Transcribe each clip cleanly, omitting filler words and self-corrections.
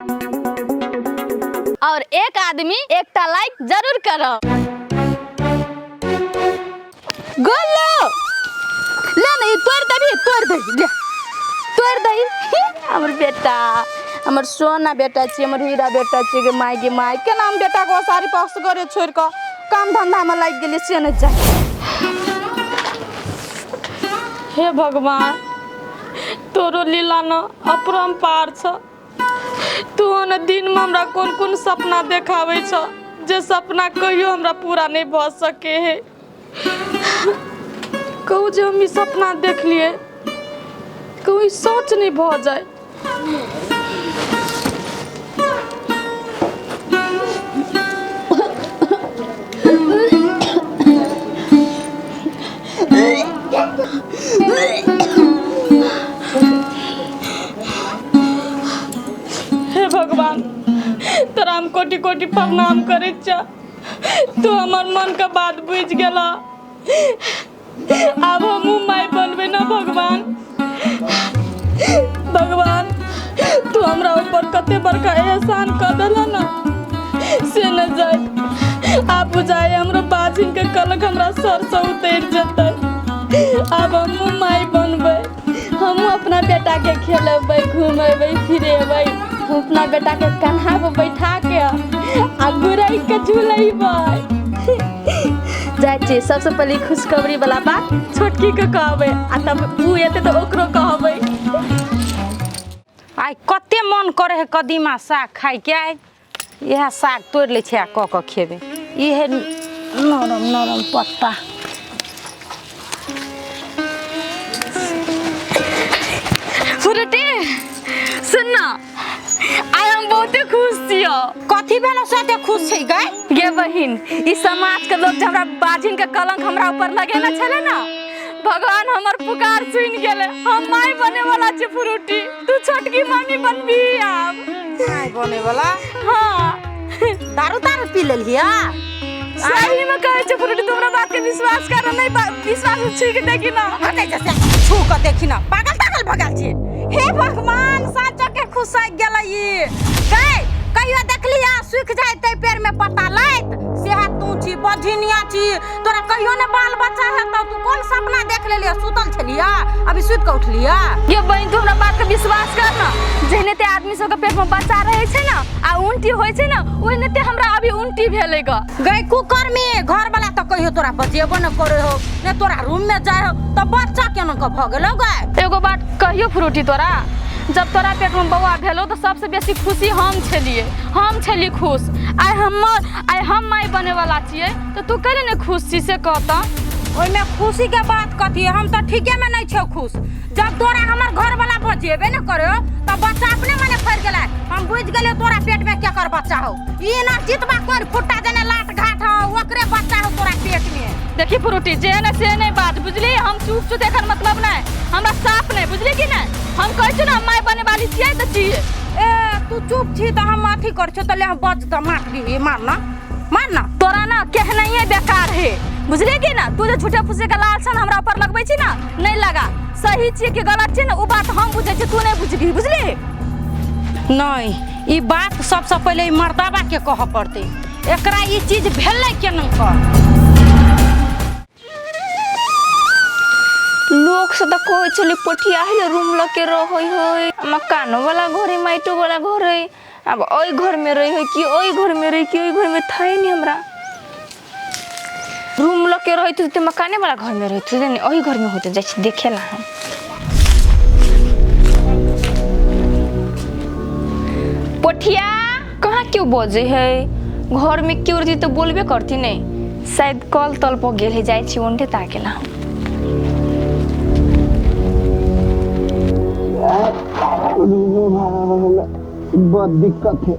और एक आदमी एकटा लाइक जरूर करो। गोलो ले नहीं तोड़ दे हमर बेटा, हमर सोना बेटा छी, हमर हीरा बेटा छी के माय के नाम बेटा को सारी पक्ष करे छोड़ के काम धंधा में लाग गेली से न जा। हे भगवान, तोरो लीला न अपरंपार छ। तू न दिन में हमरा कौन कौन सपना देखावे छ जे सपना कहियो हमरा पूरा नहीं भ सके है। कहू जे हम ई सपना देख लिए कोई सोच नहीं भ जाए। हे भगवान, तोरा हम कोटि कोटि प्रणाम करे छ। तू हमार मन का बात बुझ गेला। अब हम माय बनबे ना भगवान। भगवान, तू हमरा ऊपर कते बड़का एहसान कर देला ना से न जाए। आप जाए हमरो बाजिन के कलक हमरा सर से उतर जतै। अब हम माय बनबे, हम अपना बेटा के खेलेबै, घुमेबै, फिरेबै, अपना बेटा के कन्हा पे बैठा के आ गुरई के झुलेबै। जाय छी सबसे पहले खुशखबरी वाला बात छोटकी के कहबै आ तब ऊ एते तो ओकरो कहबै। आइ कते मन करे है कदीमा साग खाइ के। आइ यह साग तोड़ ले छै क क खेबे। इहे नरम नरम पत्ता। फुरटी सुन ना, आइ हम बहुते खुश छियो। कथी भेलो से खुश छै गै? गे बहिन, ई समाज के लोग जे हमरा बाजिन के कलंक हमरा ऊपर लगेना छले ना, भगवान हमर पुकार सुन गेले। हम माय बने वाला छी फुरुटी। तू छोटकी मम्मी बनबी अब। माय बने वाला? हां। दारू पी लेलिया? सही में कहै छै फुरुटी, तोरा बात के विश्वास कर नहीं, विश्वास छी के देखी ना। हटे जैसे छू के देखी ना, पागल भगल छी। हे भगवान, साँच के खुश आ गेलै ई। गै कहियो देखलिया सूख जाय तै पेड़ में पत्ता लैत? सेहत तू छी, बझिनिया छी, तोरा कहियो ने बाल बच्चा है त तू कोन सपना देख लेलिया? सुतल छलिया, अभी सुत के उठलिया? ये बहिन, तू हमरा बात के विश्वास कर ना। जहने ते आदमी सब के पेट में बच्चा रहे छै ना आ उल्टी होय छै ना, ओहने ते हमरा अभी उल्टी भेलै ग। गई कुकर्मी, घर वाला तो कहियो तोरा बजेबो न करे हो, ने तोरा रूम में जाय हो त बच्चा केना क भ गेलो गई? एगो बात कहियो फ्रूटी, तोरा जब तोरा पेट में बौआ भेलो तो सबसे बेसी खुशी हम छलिए खुश। आइ हम माय बने वाला छिए तो तू करे ने खुश छी से कहता। ओइ में खुशी के बात कथी? हम तो ठीके में नहीं छौ खुश। जब तोरा हमर घर वाला बजेबे न करे त बच्चा अपने मने फर गेलै। हम बुझ गेलियो तोरा पेट में केकर बच्चा हो। ई न चितबा कोन फुट्टा जने लाट घाट हो, ओकरे बच्चा हो तोरा पेट में। देखी फ्रूटी, जे ने से नहीं बात बुझली। हम चुप देखन मतलब नहीं, हमरा साफ नहीं बुझली कि नहीं। हम कहै छी ना माय बने वाली छिए त छिए। ए तू चुप छी त हम अथी कर छ त ले हम बज त मार दी, मारना। तोरा ना कहनाइए बेकार है बुझली कि ना। तू जे झूठे फूसे के लालसन हमरा ऊपर लगबै छी ना, नहीं लगा। सही छी कि गलत छी ना, उ बात हम बुझै छी, तू नहीं बुझली बुझली। नहीं, ई बात सबसे पहले ई मर्दाबा के कह पड़ते। एकरा ई चीज भेलै केना क? लोग से तो कोई चली पटिया है रूम लके रहई है। मकानो वाला घर है, माइटो वाला घर है। अब ओई घर में रही है कि ओई घर में रही कि ओई घर में था ही नहीं। हमरा रूम लके रही तो मकाने वाला घर में रही तो नहीं, ओई घर में होते जैसे देखेला हम। पटिया कहाँ क्यों बजे है? घर में क्यों रही तो बोलबे करती नहीं। शायद कल तल पर गेल है, जाय छी ओंठे ताकेला। बहुत दिक्कत है,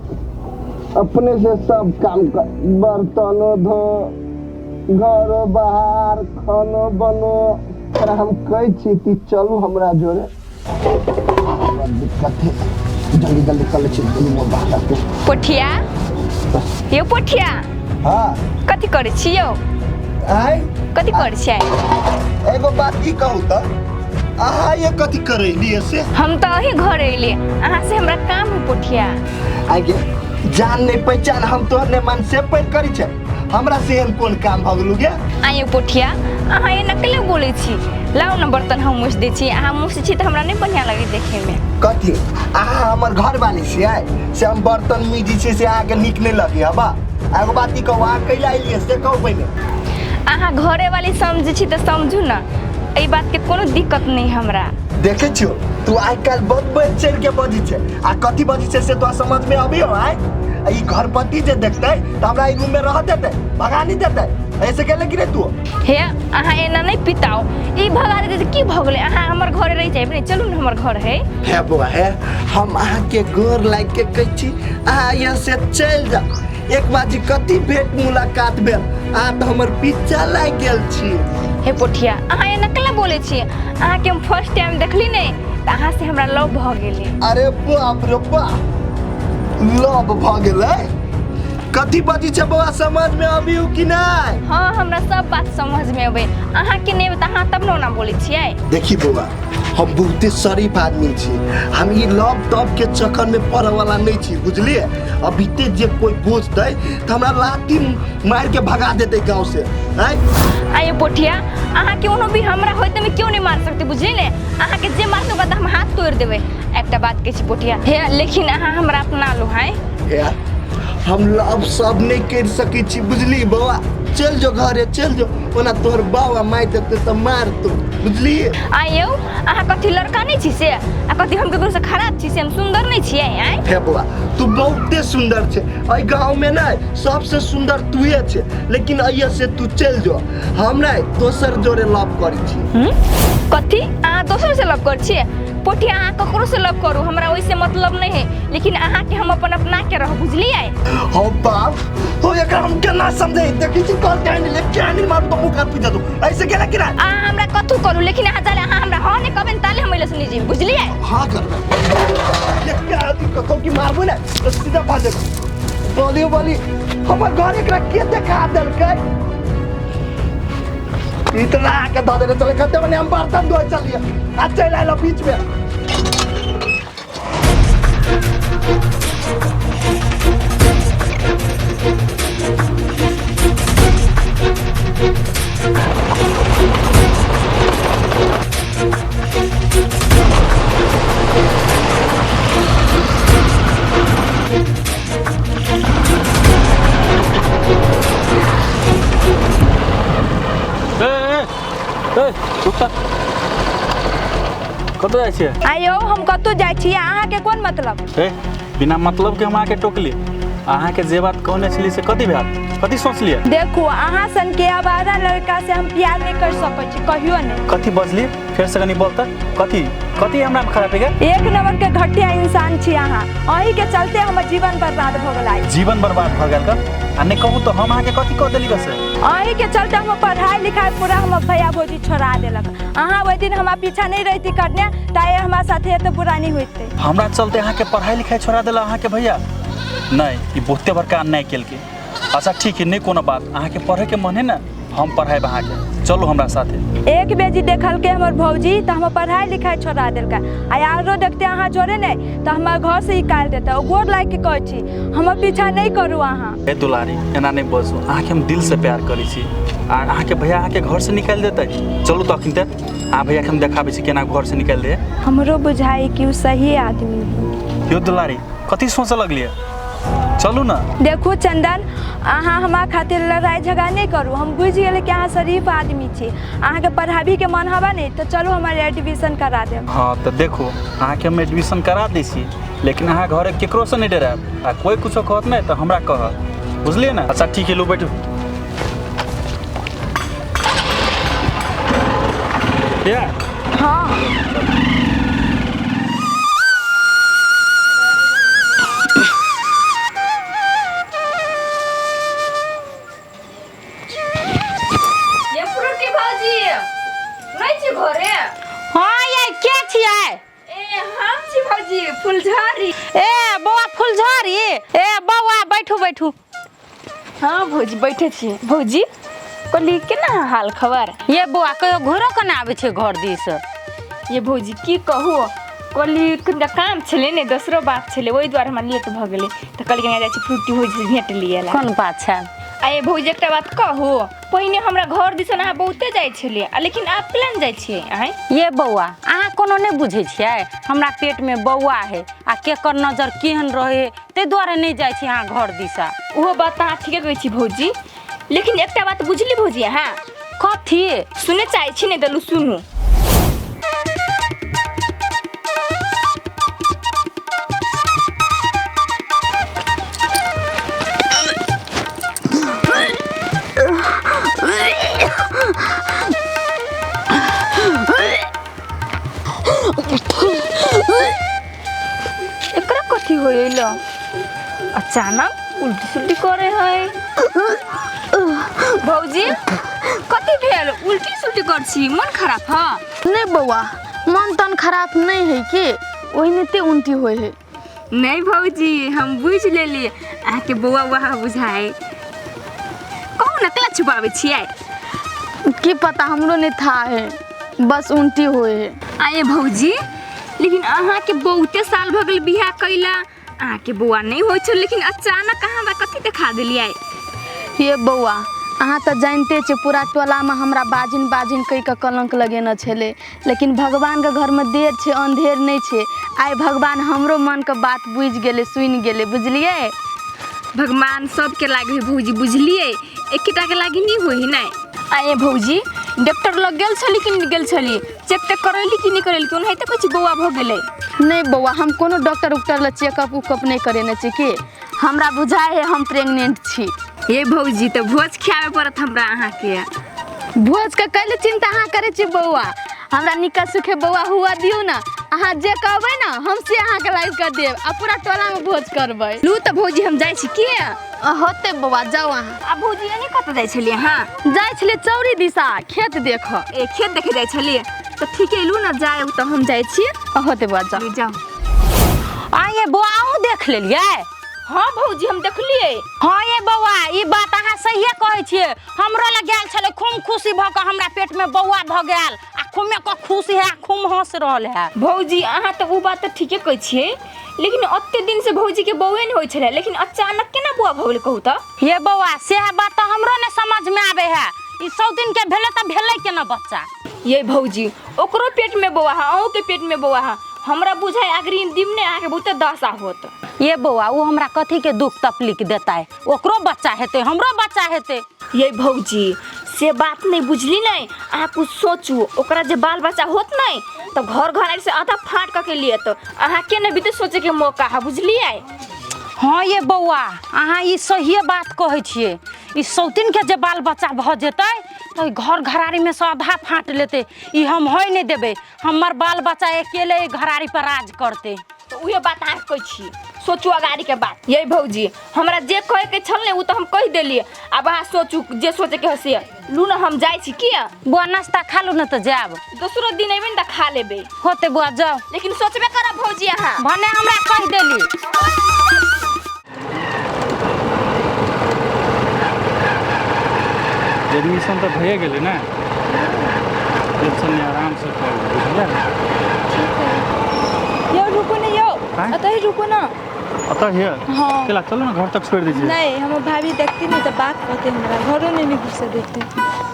अपने से सब काम कर, बर्तनों धो, घर बाहर, खानो बनो। पर हम कई छी चलू हमरा जोड़े। बहुत दिक्कत है, जल्दी जल्दी कर ले छी बाहर के। पोठिया यो पोठिया, हाँ कथी करे छियो? आइ कथी करे छियै? एगो बात की कहू त, अहाँ ये कथी करैलिए से हम तो अही घर अइले अहाँ से हमरा काम है पोठिया। आगे जान नहीं पहचान हम तो ने मन से पैर करी छे हमरा से एहन कोन काम भगलू गे आइयो पोठिया अहाँ ये नकले बोले छी। लाओ न बर्तन हम मुछ दे छी अहाँ मुछ छी त हमरा नहीं बढ़िया लगे देखे में। कथी अहाँ हमर घर वाली से आए से हम बर्तन मीजी से आगे निक नहीं लगे हबा एगो बात ई कहू आ कैला आइलिए से कहू पहले। अहाँ घरे वाली समझ छी त समझू न ई बात के कोनो दिक्कत नहीं हमरा। देखे छियो तू आइ काल बहुत बढ़ चढ़ के बजी छे आ कथी बजी छे से तो समझ में अभी हो आए ई घरपति जे देखते त हमरा ई रूम में रह देते भगा नहीं देते ऐसे कहले कि रे तू हे अहाँ एना नहीं पिताओ ई भगा दे की भगले अहाँ हमर घरे रह जाए नहीं चलू न हमर घर है। हे बुआ है हम अहाँ के गोर लाग के कह छी अहाँ यहाँ से चल जा एक बाजी कथी भेंट मुलाकात भेल आ तो हमर पीछा लाग गेल छी। हे पोठिया अहाँ ये नकला बोले छी अहाँ के हम फर्स्ट टाइम देखली नहीं त अहाँ से हमरा लव भ गेली। अरे बाप रे बाप लव भ गेलै कथी बजी छे बउआ समझ में अभी हो कि नहीं। हाँ हमरा सब बात समझ में अबे अहाँ के नहीं बता अहाँ तब ना बोले छियै। देखी बउआ हम बहुते शरीफ आदमी छी हम ई लव तब के चक्कर में पड़े वाला नहीं छी बुझलिए अभी ते जे कोई बोझते तो हमरा लाठी मार के भगा देते गांव से हैं। आइए पोठिया अहाँ के ओनो भी हमरा होते में क्यों नहीं मार सकते बुझली ने अहाँ के जे मारते बाद हम हाथ तोड़ देबे। एकटा बात के छी पोठिया हे लेकिन अहाँ हमरा अपना लो हैं यार हम लव सब नहीं कर सकी छी बुझली बउआ चल जो घरे चल जो ओना तोहर बाबा माई देते तो मार तू बुझली। आइयो अहाँ कथी लड़का नहीं छी से आ कथी हम केकरो से खराब छी से हम सुंदर नहीं छियै हैं। हे बउआ तू बहुते सुंदर छे एहि गांव में ना सबसे सुंदर तूहे छे लेकिन अइया से तू चल जो हम ना दोसर जोरे लव करी छी। कथी अहाँ दोसर से लव कर छियै पोठिया अहाँ ककरो से लव करू हमरा वैसे मतलब नहीं है लेकिन अहाँ के हम अपन अपना के रह बुझलियै। हो बाप तो एकरा हम केना समझे देखी छी कॉल कैंडल कैंडल मार तो मुंह काट पिजा तू ऐसे केला किरा अहाँ हमरा कथू करू लेकिन अहाँ जाले अहाँ हमरा हां ने कहबे ताले हम सुनी जी बुझलियै। हां कर ये क्या कथो की मारबो ना तो सीधा भाजे बोली हमर घर एकरा के देखा देलकै इतना के दादे ने चले खते बने हम बर्तन धोए चलिए आज चल आइलो बीच में। कतऽ जाइ छियै? आइयो हम कतौ जाइ छी अहाँ के कोन मतलब। बिना मतलब के हम अहाँके टोकली अहाँके जे बात कहने छली से कथी भेल कथी सोचलिए। देखो अहाँ सन के आवारा लड़का से हम प्यार नहीं कर सकै छी कहियो नहीं। कथी बजली फिर से कनी बोलता कथी कथी हमरा में खराब है एक नंबर के घटिया इंसान छी अहाँ अही के चलते हमर जीवन बर्बाद भ गेलै। जीवन बर्बाद भ गेल का आ नहीं कहू तो हम अहाँके कथी कह देली से अही के चलते हम पढ़ाई लिखाई पूरा हम भैया भौजी छोड़ा देलक अहाँ ओइ दिन हमरा पीछा नहीं रहती करने ताए हमरा साथे एते बुरा नहीं होइते। हमरा चलते अहाँके पढ़ाई लिखाई छोड़ा देला अहाँके भैया नहीं ई बहुते बड़का अन्याय केलकै। अच्छा ठीक है नहीं कोनो बात अहाँके पढ़े के मन है ना हम पढ़ाई अहाँके चलो हमरा साथे। एक बेजी देखल के हमर भौजी त हम पढ़ाई लिखाई छोड़ा देलका आ यारो देखते अहाँ जोरे नहीं त हमर घर से निकाल देता ओ गोर लाग के कहै छी हमर पीछा नहीं करू अहाँ। ए दुलारी एना नहीं बसू अहाँके हम दिल से प्यार करै छी आ अहाँके भैया अहाँके घर से निकाल देतै चलू तो अखन तक आ भैया के हम देखाबै छी केना घर से निकाल दे। हमरो बुझाई कि उ सही आदमी है। यो दुलारी कथी सोच लगलिए चलू ना। देखो चंदन अहाँ हमरा खातिर लड़ाई झगड़ा नहीं करू हम बुझ गेल कि अहाँ शरीफ आदमी छी अहाँ के पढ़ाबी के मन हवा नहीं तो चलो हमारे एडमिशन करा देब। हाँ तो देखो अहाँके हम एडमिशन करा दै छी लेकिन अहाँ घरे केकरो से नहीं डराब आ कोई कुछो कहत नहीं तो हमरा कहब बुझलिए ना। अच्छा ठीक है लो बैठो हाँ फुलझड़ी ए बौआ फुलझड़ी ए बौआ बैठू बैठू। हाँ भौजी बैठे छी भौजी कहली केना हाल खबर। ये बौआ कहियो घरो केना आबै छै घर दिस ये भौजी की कहू कली कनिटा काम छलै ने दोसरो बात छलै ओहि दुआरे हमरा लेट भऽ गेलै तऽ कहली कनिया जाइ छी फ्रूटी भौजी से भेट लियै ला। कोन बात छै? आ ये भौजी एकटा बात कहू पहिने हमरा घर दिसन अहाँ बहुते जाइ छलियै लेकिन आब प्लान जाइ छियै अहाँ। ये बौआ अहाँ कोनो नहीं बुझे छियै हमरा पेट में बौआ है आ केकर नजर केहन रहे ते द्वारे नहीं जाइ छी अहाँ घर दिशा। ओहो बात अहाँ ठीके कहै छी भौजी लेकिन एकटा बात बुझली भौजी अहाँ कथी? सुने चाहै छी ने देलू सुनू। एकरा कथी होइल अचानक उल्टी सुल्टी करे है भौजी कथी भेल उल्टी सुल्टी कर छी मन खराब है? नहीं बउआ मन तन खराब नहीं है कि ओहिने ते उल्टी होय है। नहीं भौजी हम बुझ लेली अहाँ के बौआ वहाँ बुझाए कहू ना कला छुपावे छियै। की पता हमरो नहीं था है बस उल्टी होय है। आये भौजी लेकिन अहाँ के बहुते साल भ गेल बियाह कैला अहाँ के बौआ नहीं होइ छ लेकिन अचानक अहाँ बा कथी दिखा देलियै? ये बउआ अहाँ तो जानते छे पूरा टोला में हमरा बाजिन बाजिन कई का कलंक लगेना छले लेकिन भगवान के घर में देर छे अंधेर नहीं छे। आइ भगवान हमरो मन के बात बुझ गेले सुन गेले बुझलिए। भगवान सबके लागे भौजी बुझलिए एकेटा के लागे नहीं होई नहीं। आये भौजी डॉक्टर लग गेल छली कि नहीं गेल छली चेक टेक करैली कि नहीं करैली कोन है त कुछ बौआ भ गेलै? नहीं बउआ हम कोनो डॉक्टर उक्टर ला चेकअप उकअप नहीं करेने छी कि हमरा बुझाए है हम प्रेग्नेंट छी। ये भौजी तो भोज खियावे पड़त हमरा अहाँ के। भोज के कैले चिंता अहाँ करे छी बउआ हमरा निका सुखे बउआ हुआ दियो ना अहाँ जे कहबै ना हम से अहाँ के लाइक कर देब आ पूरा टोला में भोज करबै। लू त भौजी हम जाइ छी के होते बउआ जाओ अहाँ। आ भौजी एने कत जाइ छलिए हां? जाइ छलिए चौरी दिशा खेत देख। ए खेत देखे जाइ छलिए त ठीक है लू ना जाए त हम जाइ छी। होते बउआ जाओ। जाओ आये बौआ अहूँ देख लेलिए? हाँ भौजी हम देखलिए। हाँ ये बौआ ई बात अहाँ सहिए कहै छियै हमरो लग गेल छले खूब खुशी भ के हमरा पेट में बौआ भ गेल आ खूब के खुशी है खूब हंस रहल है। भौजी अहाँ तो वो बात ठीक कहै छियै लेकिन अत्ते दिन से भौजी के बौए नहीं होइ छले लेकिन अचानक केना बौआ भ गेल कहू त? ये बौआ से बात तो हमरो ने समझ में आवे है ई 100 दिन के भेले त भेले केना बच्चा। ये भौजी ओकरो पेट में बौआ है अहू के पेट में बौआ है हमरा बुझाय अग्रिम दिन ने आके बहुते दशा होत। ये बौआ वो हमरा कथी के दुख तकलीफ देता है ओकरो बच्चा हेते हमरो बच्चा हेते। ये भौजी से बात नहीं बुझली नहीं अहाँ कुछ सोचू ओकरा जे बाल बच्चा होत नहीं तो घर घर से आधा फाट के लिए तो अहाँ के ने बीते सोचे के मौका है बुझलिए। हाँ ये बौआ अहाँ ई सही बात कहै छियै ई सौतिन के जे बाल बच्चा भ जेतै तो घर घरारी में से आधा फाट लेते ई हम होय नहीं देबे हमर बाल बच्चा अकेले घरारी पर राज करते। तो उहे बात अहाँ कहै छी सोचू अगाड़ी के बात। ये भौजी हमरा जे कहे के छल ने उ तो हम कह देलिए अब अहाँ सोचू जे सोचे के हसे लू ना हम जाइ छी किया बुआ नाश्ता खा लू न त जाब दूसरो दिन एबे त खा लेबे होते बुआ जाओ लेकिन सोचबे करब भौजी अहाँ भने हमरा कह देली। एडमिशन तो भए गेलै ना टेंशन आराम से कर बुझलिए। यो रुको ना यो हाँ? अतः ही रुको ना। अतः है हाँ। चला चलो ना घर तक छोड़ दीजिए। नहीं हम भाभी देखती नहीं तो बात करते हमरा घरों में नहीं घुसे देते।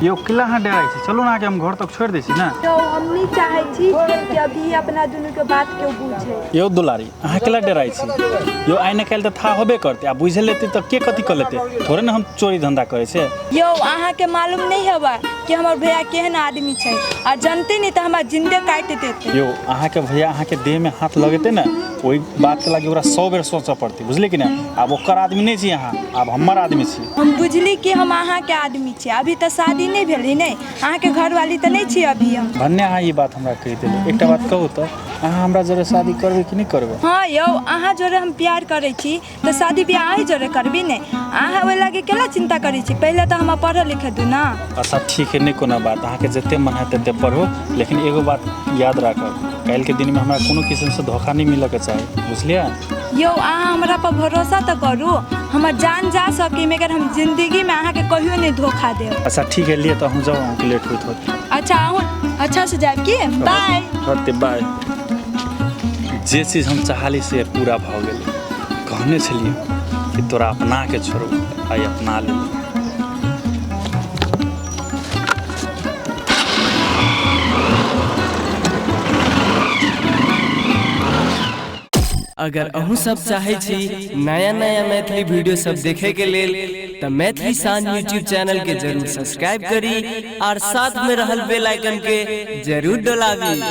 यो किला हाँ डराई छी चलो ना आके हम घर तक छोड़ दै छी ना। तो हम नहीं चाहे छी कि अभी अपना दोनों के बात क्यों पूछे। यो दुलारी अहाँ किला डराई छी यो आइने काल्हि त था होबे करते आ बुझे लेते त के कथी कर लेते थोड़े ना हम चोरी धंधा करे छे। यो अहाँ के मालूम नहीं होबा कि हमर भैया केहन आदमी छै और जानते नहीं तो हमार जिंदे काट देते। यो अहाँ के भैया अहाँ के देह में हाथ लगेते ना वही बात के लागी ओकरा 100 बेर सोचे पड़ती बुझली कि ना। अब ओकर आदमी नहीं छी अहाँ अब हमर आदमी छी। हम बुझली कि हम अहाँ के आदमी छी अभी तो शादी नहीं भेली नहीं अहाँ के घर वाली तो नहीं छी अभी हम। भन्ने अहाँ ये बात हमरा कहि देली एकटा बात कहू त अहाँ हमरा जरे शादी करबे कि नहीं करबे? हाँ यो अहाँ जोरे हम प्यार करे छी तो शादी ब्याह अहीं जोरे करबी ने अहाँ ओइ लागे केला चिंता करे छी पहले तो हम पढ़े लिखे दू ना। अच्छा ठीक है नहीं कोनो बात अहाँ के जते मन है तते पढ़ो लेकिन एगो बात याद राखब कल के दिन में हमरा कोनो किस्म से धोखा नहीं मिले के चाहिए बुझलिए। यो अहाँ हमरा पर भरोसा तो करू हमर जान जा सकी मगर हम जिंदगी में अहाँ के कहियो नहीं धोखा देब। अच्छा ठीक है लिए तो हम जाओ लेट होत अच्छा अच्छा से जाए की बाय। हते बाय। जे चीज हम चाहली से पूरा भ गेल। कहने छलिए कि तोरा अपना के छोड़ू आई अपना ले। अगर अहू सब चाहे छी नया नया मैथिली वीडियो सब देखे के लेल तो मैथिली साँझ यूट्यूब चैनल के जरूर सब्सक्राइब करी और साथ में रहल बेल आइकन के जरूर दबावी।